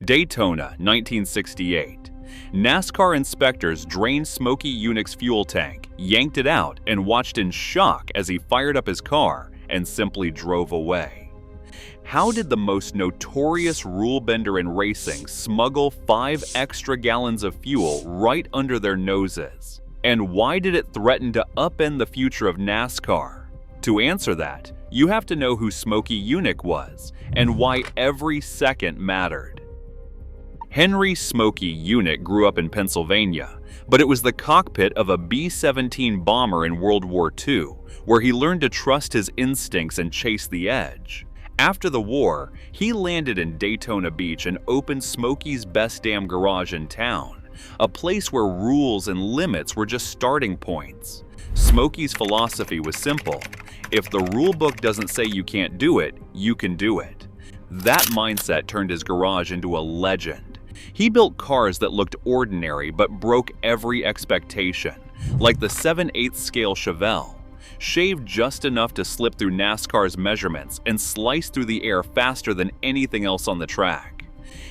Daytona, 1968. NASCAR inspectors drained Smokey Yunick's fuel tank, yanked it out, and watched in shock as he fired up his car and simply drove away. How did the most notorious rule bender in racing smuggle 5 extra gallons of fuel right under their noses? And why did it threaten to upend the future of NASCAR? To answer that, you have to know who Smokey Yunick was and why every second mattered. Henry Smokey Yunick grew up in Pennsylvania, but it was the cockpit of a B-17 bomber in World War II, where he learned to trust his instincts and chase the edge. After the war, he landed in Daytona Beach and opened Smokey's Best Damn Garage in town, a place where rules and limits were just starting points. Smokey's philosophy was simple: if the rule book doesn't say you can't do it, you can do it. That mindset turned his garage into a legend. He built cars that looked ordinary but broke every expectation, like the 7/8 scale Chevelle, shaved just enough to slip through NASCAR's measurements and slice through the air faster than anything else on the track.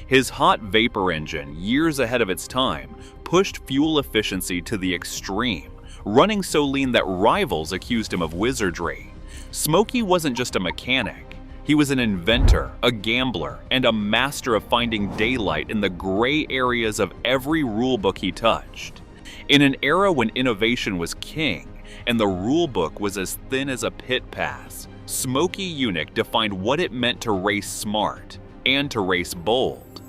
His hot vapor engine, years ahead of its time, pushed fuel efficiency to the extreme, running so lean that rivals accused him of wizardry. Smokey wasn't just a mechanic. He was an inventor, a gambler, and a master of finding daylight in the gray areas of every rulebook he touched. In an era when innovation was king and the rulebook was as thin as a pit pass, Smokey Yunick defined what it meant to race smart and to race bold.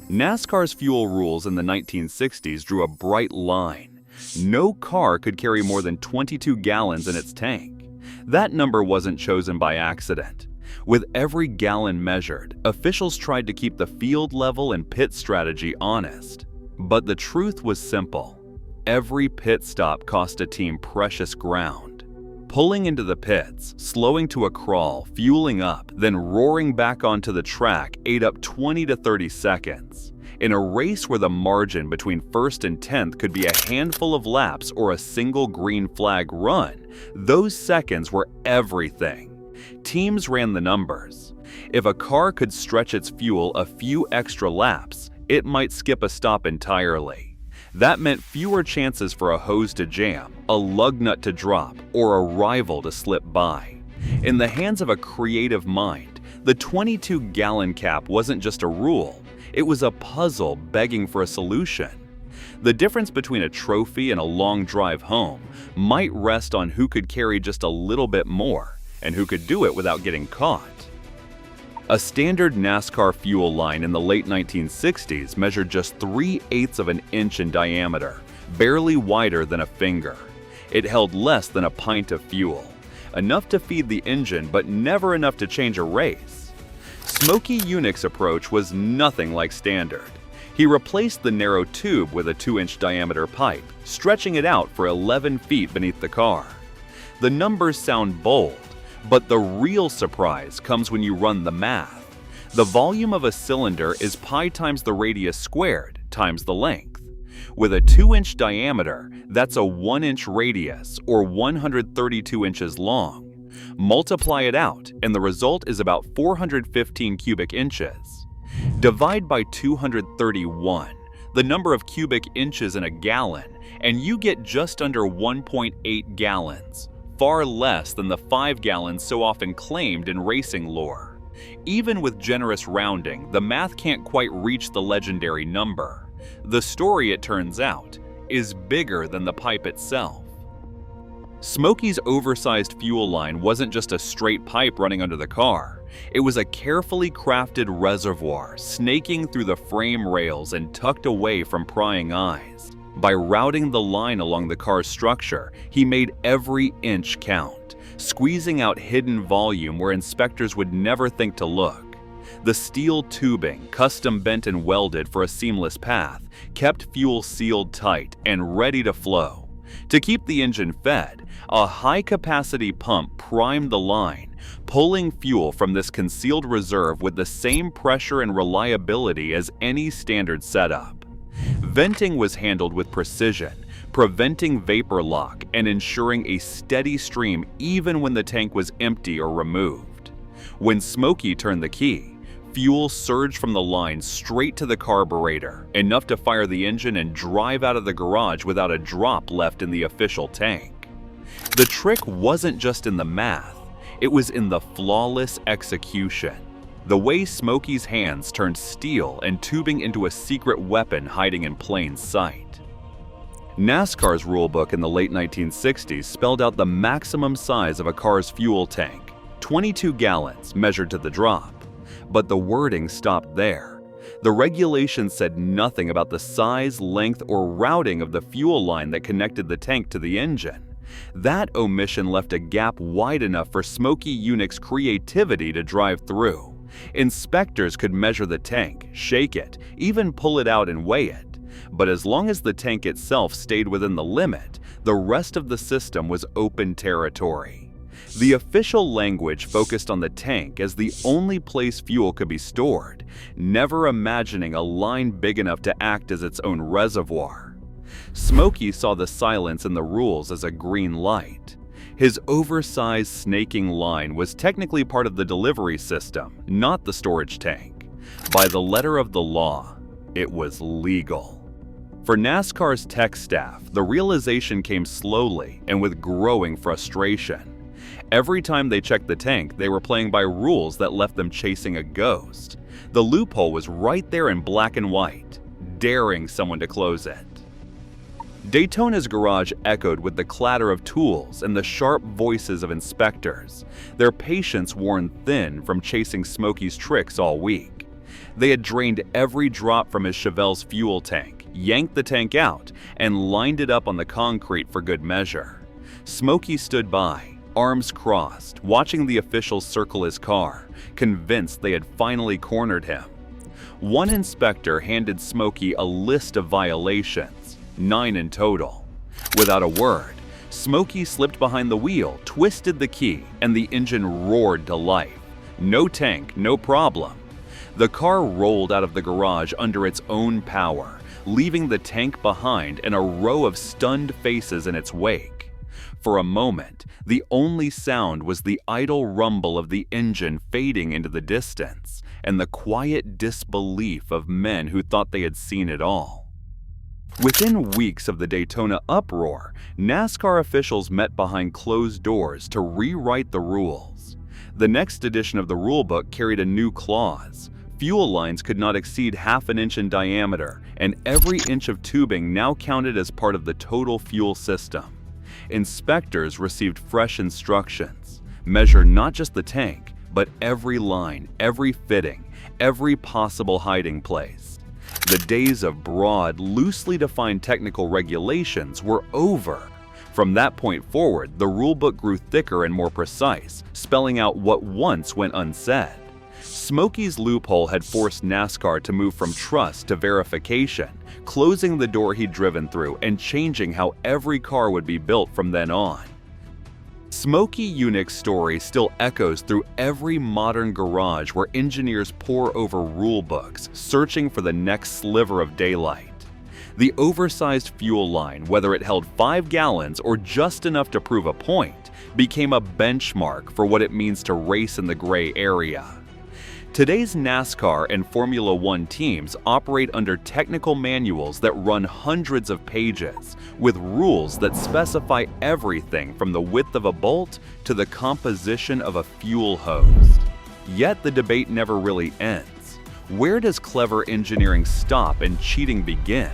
NASCAR's fuel rules in the 1960s drew a bright line. No car could carry more than 22 gallons in its tank. That number wasn't chosen by accident. With every gallon measured, officials tried to keep the field level and pit strategy honest. But the truth was simple. Every pit stop cost a team precious ground. Pulling into the pits, slowing to a crawl, fueling up, then roaring back onto the track ate up 20 to 30 seconds. In a race where the margin between 1st and 10th could be a handful of laps or a single green flag run, those seconds were everything. Teams ran the numbers. If a car could stretch its fuel a few extra laps, it might skip a stop entirely. That meant fewer chances for a hose to jam, a lug nut to drop, or a rival to slip by. In the hands of a creative mind, the 22-gallon cap wasn't just a rule, it was a puzzle begging for a solution. The difference between a trophy and a long drive home might rest on who could carry just a little bit more and who could do it without getting caught. A standard NASCAR fuel line in the late 1960s measured just 3/8 of an inch in diameter, barely wider than a finger. It held less than a pint of fuel, enough to feed the engine but never enough to change a race. Smokey Yunick's approach was nothing like standard. He replaced the narrow tube with a 2-inch diameter pipe, stretching it out for 11 feet beneath the car. The numbers sound bold, but the real surprise comes when you run the math. The volume of a cylinder is pi times the radius squared times the length. With a 2-inch diameter, that's a 1-inch radius, or 132 inches long. Multiply it out, and the result is about 415 cubic inches. Divide by 231, the number of cubic inches in a gallon, and you get just under 1.8 gallons. Far less than the 5 gallons so often claimed in racing lore. Even with generous rounding, the math can't quite reach the legendary number. The story, it turns out, is bigger than the pipe itself. Smokey's oversized fuel line wasn't just a straight pipe running under the car. It was a carefully crafted reservoir snaking through the frame rails and tucked away from prying eyes. By routing the line along the car's structure, he made every inch count, squeezing out hidden volume where inspectors would never think to look. The steel tubing, custom bent and welded for a seamless path, kept fuel sealed tight and ready to flow. To keep the engine fed, a high-capacity pump primed the line, pulling fuel from this concealed reserve with the same pressure and reliability as any standard setup. Venting was handled with precision, preventing vapor lock and ensuring a steady stream even when the tank was empty or removed. When Smokey turned the key, Fuel surged from the line straight to the carburetor, enough to fire the engine and drive out of the garage without a drop left in the official tank. The trick wasn't just in the math, it was in the flawless execution. The way Smokey's hands turned steel and tubing into a secret weapon hiding in plain sight. NASCAR's rulebook in the late 1960s spelled out the maximum size of a car's fuel tank, 22 gallons measured to the drop. But the wording stopped there. The regulations said nothing about the size, length, or routing of the fuel line that connected the tank to the engine. That omission left a gap wide enough for Smokey Yunick's creativity to drive through. Inspectors could measure the tank, shake it, even pull it out and weigh it. But as long as the tank itself stayed within the limit, the rest of the system was open territory. The official language focused on the tank as the only place fuel could be stored, never imagining a line big enough to act as its own reservoir. Smokey saw the silence in the rules as a green light. His oversized snaking line was technically part of the delivery system, not the storage tank. By the letter of the law, it was legal. For NASCAR's tech staff, the realization came slowly and with growing frustration. Every time they checked the tank, they were playing by rules that left them chasing a ghost. The loophole was right there in black and white, daring someone to close it. Daytona's garage echoed with the clatter of tools and the sharp voices of inspectors, their patience worn thin from chasing Smokey's tricks all week. They had drained every drop from his Chevelle's fuel tank, yanked the tank out, and lined it up on the concrete for good measure. Smokey stood by, arms crossed, watching the officials circle his car, convinced they had finally cornered him. One inspector handed Smokey a list of violations, 9 in total. Without a word, Smokey slipped behind the wheel, twisted the key, and the engine roared to life. No tank, no problem. The car rolled out of the garage under its own power, leaving the tank behind and a row of stunned faces in its wake. For a moment, the only sound was the idle rumble of the engine fading into the distance, and the quiet disbelief of men who thought they had seen it all. Within weeks of the Daytona uproar, NASCAR officials met behind closed doors to rewrite the rules. The next edition of the rulebook carried a new clause. Fuel lines could not exceed half an inch in diameter, and every inch of tubing now counted as part of the total fuel system. Inspectors received fresh instructions. Measure not just the tank, but every line, every fitting, every possible hiding place. The days of broad, loosely defined technical regulations were over. From that point forward, the rulebook grew thicker and more precise, spelling out what once went unsaid. Smokey's loophole had forced NASCAR to move from trust to verification, closing the door he'd driven through and changing how every car would be built from then on. Smokey Yunick's story still echoes through every modern garage where engineers pore over rulebooks, searching for the next sliver of daylight. The oversized fuel line, whether it held 5 gallons or just enough to prove a point, became a benchmark for what it means to race in the gray area. Today's NASCAR and Formula One teams operate under technical manuals that run hundreds of pages, with rules that specify everything from the width of a bolt to the composition of a fuel hose. Yet the debate never really ends. Where does clever engineering stop and cheating begin?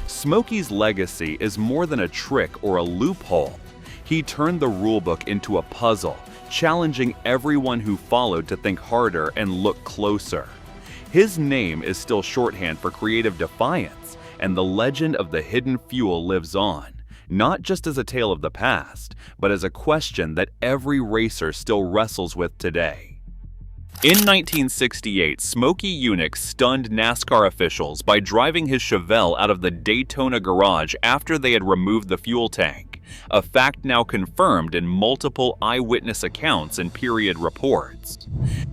Smokey's legacy is more than a trick or a loophole. He turned the rulebook into a puzzle, challenging everyone who followed to think harder and look closer. His name is still shorthand for creative defiance, and the legend of the hidden fuel lives on, not just as a tale of the past, but as a question that every racer still wrestles with today. In 1968, Smokey Yunick stunned NASCAR officials by driving his Chevelle out of the Daytona garage after they had removed the fuel tank, a fact now confirmed in multiple eyewitness accounts and period reports.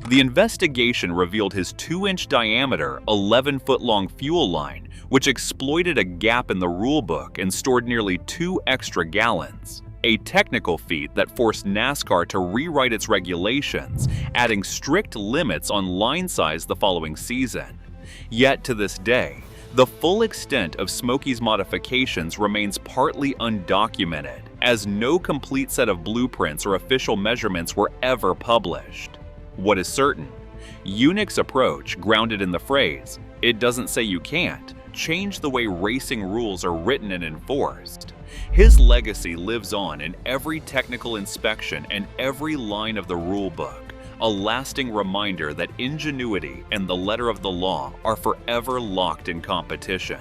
The investigation revealed his 2-inch diameter, 11-foot-long fuel line, which exploited a gap in the rulebook and stored nearly 2 extra gallons. a technical feat that forced NASCAR to rewrite its regulations, adding strict limits on line size the following season. Yet to this day, the full extent of Smokey's modifications remains partly undocumented, as no complete set of blueprints or official measurements were ever published. What is certain? Yunick's approach, grounded in the phrase, "It doesn't say you can't," changed the way racing rules are written and enforced. His legacy lives on in every technical inspection and every line of the rulebook, a lasting reminder that ingenuity and the letter of the law are forever locked in competition.